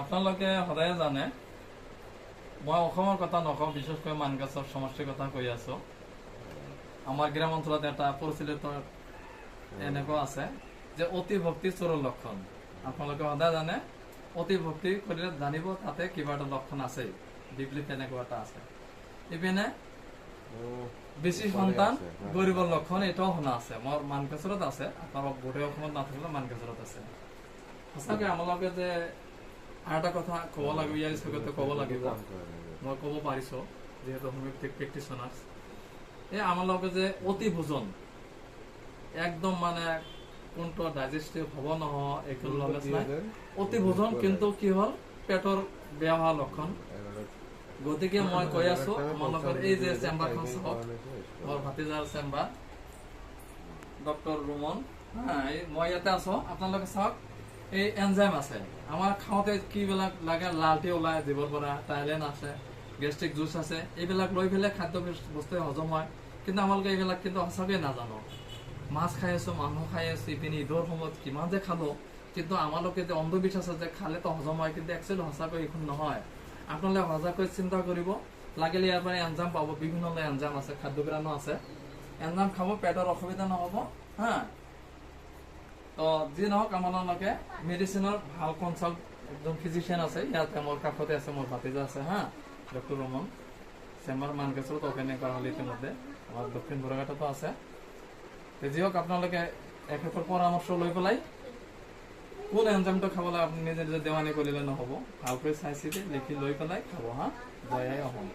আপোনালোকে সদায় জানে মই অসমৰ কথা নকওঁ, বিশেষকৈ মানগাছৰ সমষ্টিৰ কথা কৈ আছো। আমাৰ গ্ৰাম অঞ্চলত এটা প্ৰচলিত এনেকুৱা আছে যে অতি ভক্তি চোৰৰ লক্ষণ। আপোনালোকে সদায় জানে অতি ভক্তি কৰিলে জানিব তাতে কিবা এটা লক্ষণ আছে, বিপ্লৱ তেনেকুৱা এটা আছে। ইপিনে বেছি সন্তান গৰিবৰ লক্ষণ এটাও শুনা আছে, মোৰ মানকাচৰত আছে, আপোনাৰ গোটেই অসমত নাথাকিলে মানকাচৰত আছে। সঁচাকৈ আমালোকে যে আৰু এটা কথা ক'ব লাগিব, ইয়াৰ স্থগতে ক'ব লাগিব, মই ক'ব পাৰিছো যিহেতু হোমিওপেথিক প্ৰেক্টিচনাৰ। এই আমালোকে যে অতি ভোজন একদম মানে কোনটো ডাইজেষ্টিভ হ'ব নহয় একো নলেজ নাই, অতি ভোজন কিন্তু কি হ'ল পেটৰ বেয়া হোৱা লক্ষণ। গতিকে মই কৈ আছো আমালোকৰ এই যে চেম্বাৰখন চাওক, মোৰ ভাতিজাৰ চেম্বাৰ ডক্টৰ ৰুমন, মই ইয়াতে আছো। আপোনালোকে চাওক এই এনজাইম আছে, আমাৰ খাওঁতে কিবিলাক লাগে লালটি ওলাই জিভৰ পৰা, টাইলেন আছে, গেষ্ট্ৰিক জুচ আছে, এইবিলাক লৈ পেলাই খাদ্য বস্তু হজম হয়। কিন্তু আমালোকে এইবিলাক কিন্তু সঁচাকৈ নাজানো। মাছ খাই আছো, মাংস খাই আছো, ইপিনে ঈদৰ সময়ত কিমান যে খালো, কিন্তু আমালোকে যে অন্ধবিশ্বাস আছে যে খালেতো হজম হয়, কিন্তু একচুৱেলি সঁচাকৈ এইখন নহয়। আপোনালোকে সঁচাকৈ চিন্তা কৰিব লাগিলে ইয়াৰ পৰা এনজাম পাব, বিভিন্ন এনজাম আছে, খাদ্যপ্ৰাণো আছে, এনজাম খাব, পেটৰ অসুবিধা নহব। তো যি নহওক আমালোকে মেডিচিনৰ ভাল কনচাল্ট একজন ফিজিচিয়ান আছে, ইয়াতে মোৰ কাষতে আছে, মোৰ ভাতিজা আছে ডক্টৰ ৰমন চেম্বাৰ মানকাচৰত অপেনিং কৰা হ'ল ইতিমধ্যে, আমাৰ দক্ষিণ বৰঘাটতো আছে। যি হওক আপোনালোকে এখেতৰ পৰামৰ্শ লৈ পেলাই কোন এনজামটো খাব লাগে আপুনি নিজে নিজে দেৱানী কৰিলে নহ'ব, ভালকৈ চাই চিতি লিখি লৈ পেলাই খাব। জয় আই অসম।